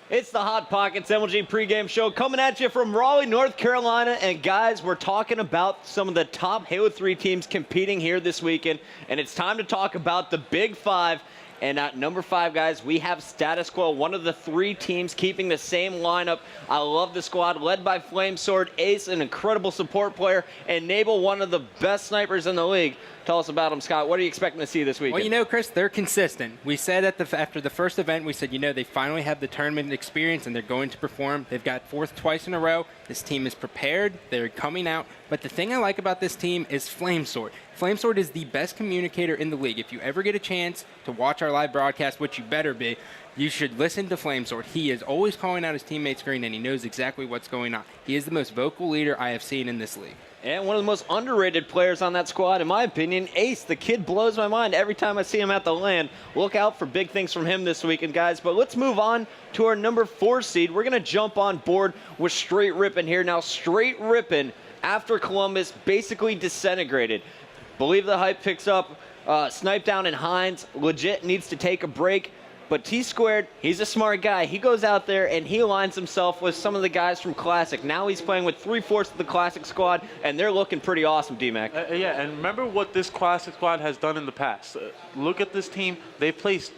It's the Hot Pockets MLG pregame show coming at you from Raleigh, North Carolina. And guys, we're talking about some of the top Halo 3 teams competing here this weekend. And it's time to talk about the Big Five. And at number 5, guys, we have Status Quo, one of the 3 teams keeping the same lineup. I love the squad, led by Flamesword, Ace, an incredible support player, and Nabel, one of the best snipers in the league. Tell us about them, Scott. What are you expecting to see this weekend? Well, you know, Chris, they're consistent. We said after the first event, we said, you know, they finally have the tournament experience and they're going to perform. They've got 4th twice in a row. This team is prepared. They're coming out. But the thing I like about this team is Flamesword. Flamesword is the best communicator in the league. If you ever get a chance to watch our live broadcast, which you better be, you should listen to Flamesword. He is always calling out his teammates' screen, and he knows exactly what's going on. He is the most vocal leader I have seen in this league. And one of the most underrated players on that squad, in my opinion, Ace. The kid blows my mind every time I see him at the LAN. Look out for big things from him this weekend, guys. But let's move on to our number 4 seed. We're going to jump on board with Straight Rippin' here. Now, Straight Rippin', after Columbus, basically disintegrated. Believe the Hype picks up Snipe Down and Hines. Legit needs to take a break. But T-Squared, he's a smart guy. He goes out there and he aligns himself with some of the guys from Classic. Now he's playing with 3/4 of the Classic squad, and they're looking pretty awesome, D-Mac. Yeah, and remember what this Classic squad has done in the past. Look at this team. They placed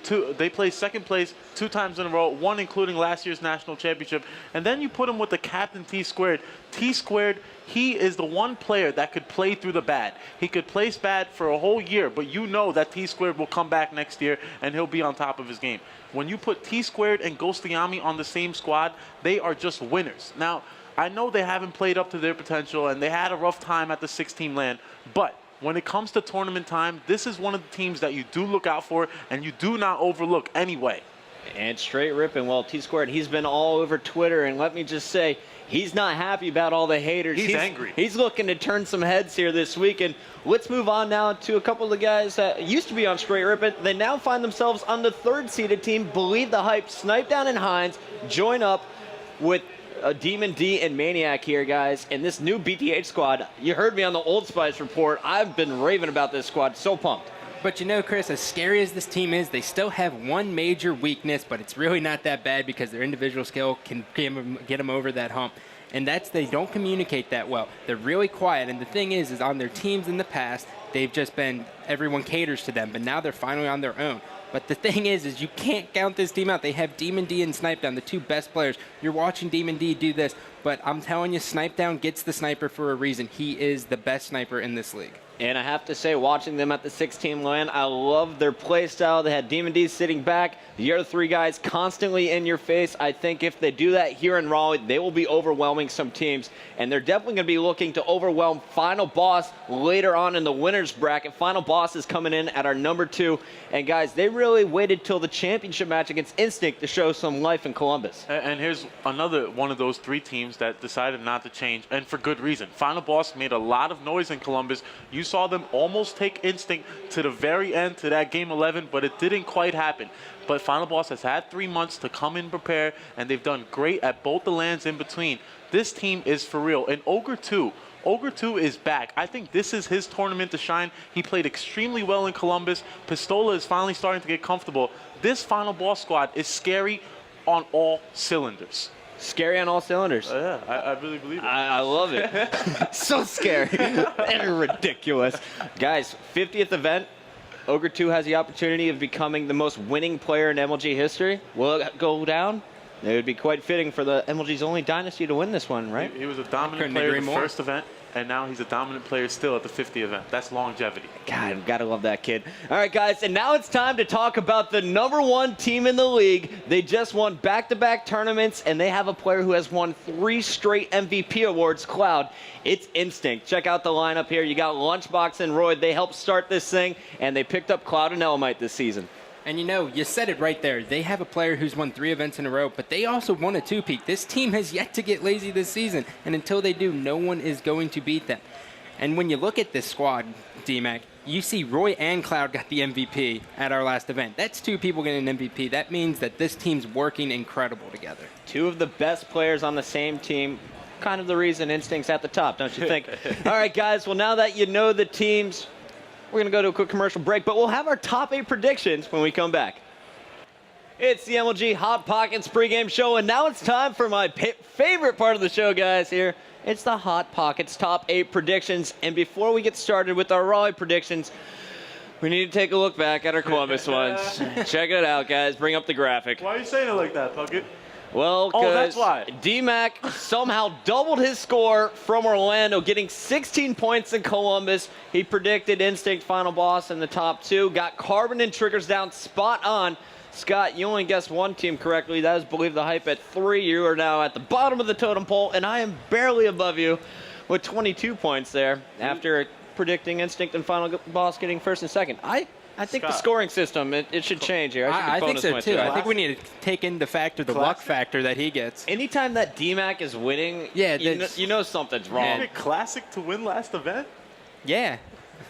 second place 2 times in a row, one including last year's national championship. And then you put him with the captain T-Squared. T-Squared, he is the one player that could play through the bad. He could place bad for a whole year, but you know that T-Squared will come back next year and he'll be on top of his game. When you put T-Squared and Ghostlyami on the same squad, they are just winners. Now, I know they haven't played up to their potential and they had a rough time at the 6-team LAN, but when it comes to tournament time, this is one of the teams that you do look out for and you do not overlook anyway. And Straight Rippin', well, T-Squared, he's been all over Twitter, and let me just say, he's not happy about all the haters. He's angry. He's looking to turn some heads here this week. And let's move on now to a couple of the guys that used to be on Straight Rippin'. They now find themselves on the 3rd-seeded team. Believe the Hype, Snipe Down and Hines join up with Demon D and Maniac here, guys. And this new BTH squad, you heard me on the Old Spice report. I've been raving about this squad. So pumped. But you know, Chris, as scary as this team is, they still have one major weakness, but it's really not that bad because their individual skill can get them over that hump. And that's they don't communicate that well. They're really quiet. And the thing is on their teams in the past, they've just been, everyone caters to them, but now they're finally on their own. But the thing is you can't count this team out. They have Demon D and Snipe Down, the 2 best players. You're watching Demon D do this, but I'm telling you, Snipe Down gets the sniper for a reason. He is the best sniper in this league. And I have to say, watching them at the 6-team LAN, I love their play style. They had Demon D sitting back, the other 3 guys constantly in your face. I think if they do that here in Raleigh, they will be overwhelming some teams. And they're definitely going to be looking to overwhelm Final Boss later on in the winner's bracket. Final Boss is coming in at our number 2. And guys, they really waited till the championship match against Instinct to show some life in Columbus. And here's another one of those 3 teams that decided not to change, and for good reason. Final Boss made a lot of noise in Columbus. You saw them almost take Instinct to the very end, to that game 11, but it didn't quite happen. But Final Boss has had 3 months to come in prepare, and they've done great at both the LANs in between. This team is for real. And Ogre 2 is back. I think this is his tournament to shine. He played extremely well in Columbus. Pistola is finally starting to get comfortable. This Final Boss squad is scary on all cylinders. Scary on all cylinders. Yeah, I really believe it. I love it. So scary and ridiculous. Guys, 50th event. Ogre 2 has the opportunity of becoming the most winning player in MLG history. Will it go down? It would be quite fitting for the MLG's only dynasty to win this one, right? He was a dominant player in the first event, and now he's a dominant player still at the 50th event. That's longevity. God, gotta love that kid. All right, guys, and now it's time to talk about the number 1 team in the league. They just won back-to-back tournaments, and they have a player who has won 3 straight MVP awards, Cloud. It's Instinct. Check out the lineup here. You got Lunchbox and Roy. They helped start this thing, and they picked up Cloud and Elamite this season. And you know, you said it right there. They have a player who's won 3 events in a row, but they also won a 2-peat. This team has yet to get lazy this season, and until they do, no one is going to beat them. And when you look at this squad, D-Mac, you see Roy and Cloud got the MVP at our last event. That's 2 people getting an MVP. That means that this team's working incredible together. 2 of the best players on the same team. Kind of the reason Instinct's at the top, don't you think? All right, guys, well, now that you know the teams, we're going to go to a quick commercial break, but we'll have our top 8 predictions when we come back. It's the MLG Hot Pockets pregame show, and now it's time for my favorite part of the show, guys, here. It's the Hot Pockets Top 8 predictions, and before we get started with our Raleigh predictions, we need to take a look back at our Columbus ones. Check it out, guys. Bring up the graphic. Why are you saying it like that, Puckett? Well, that's why. D-Mac somehow doubled his score from Orlando, getting 16 points in Columbus. He predicted Instinct Final Boss in the top 2, got Carbon and Triggers down spot on. Scott, you only guessed one team correctly. That is Believe the Hype at 3. You are now at the bottom of the totem pole, and I am barely above you with 22 points there after predicting Instinct and Final Boss getting first and second. I think Scott. the scoring system, it should change here. I think so, too. Myself. I think we need to take into factor the luck factor that he gets. Anytime that D-Mac is winning, Yeah, you know something's wrong. Isn't it classic to win last event? Yeah.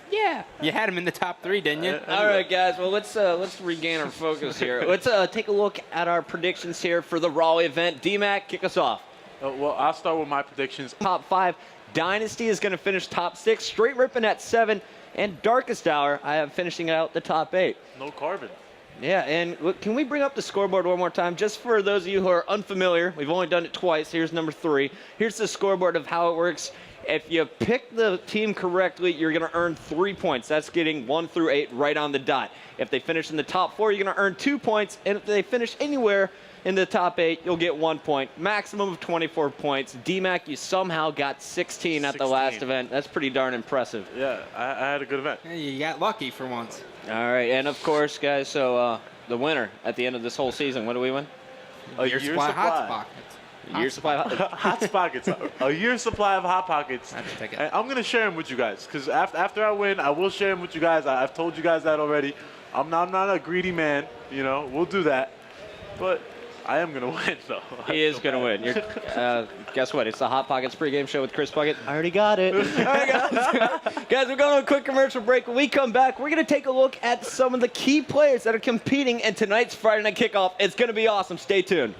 Yeah. You had him in the top 3, didn't you? All right, guys. Well, let's regain our focus here. Let's take a look at our predictions here for the Raleigh event. D-Mac, kick us off. Well, I'll start with my predictions. Top 5. Dynasty is going to finish top 6. Straight Rippin' at 7. And Darkest Hour, I have finishing out the top 8. No Carbon. Yeah, and look, can we bring up the scoreboard one more time? Just for those of you who are unfamiliar, we've only done it twice. Here's number 3. Here's the scoreboard of how it works. If you pick the team correctly, you're going to earn 3 points. That's getting 1 through 8 right on the dot. If they finish in the top 4, you're going to earn 2 points. And if they finish anywhere in the top 8, you'll get 1 point. Maximum of 24 points. D-Mac, you somehow got 16 at the last event. That's pretty darn impressive. Yeah, I had a good event. Yeah, you got lucky for once. All right, and of course, guys, so the winner at the end of this whole season, what do we win? A Your year's supply supply. Hot Pockets. Year supply. Hot Pockets. A year's supply of Hot Pockets. I have to take it. And I'm going to share them with you guys because after I win, I will share them with you guys. I've told you guys that already. I'm not a greedy man. You know, we'll do that. But I am going to win, though. He is going to win. Guess what? It's the Hot Pockets pregame show with Chris Puckett. I already got it. All right, guys, we're going to a quick commercial break. When we come back, we're going to take a look at some of the key players that are competing in tonight's Friday Night Kickoff. It's going to be awesome. Stay tuned.